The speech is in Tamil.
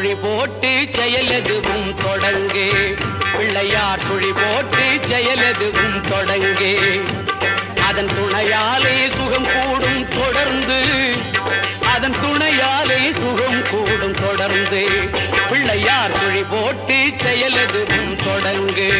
சுழி போட்டு செயலெதுவும் தொடங்கு. பிள்ளையார் சுழி போட்டு செயலெதுவும் தொடங்கு. அதன் துணையாலே சுகம் கூடும் தொடர்ந்து. அதன் துணையாலே சுகம் கூடும் தொடர்ந்து. பிள்ளையார் சுழி போட்டு செயலெதுவும் தொடங்கு.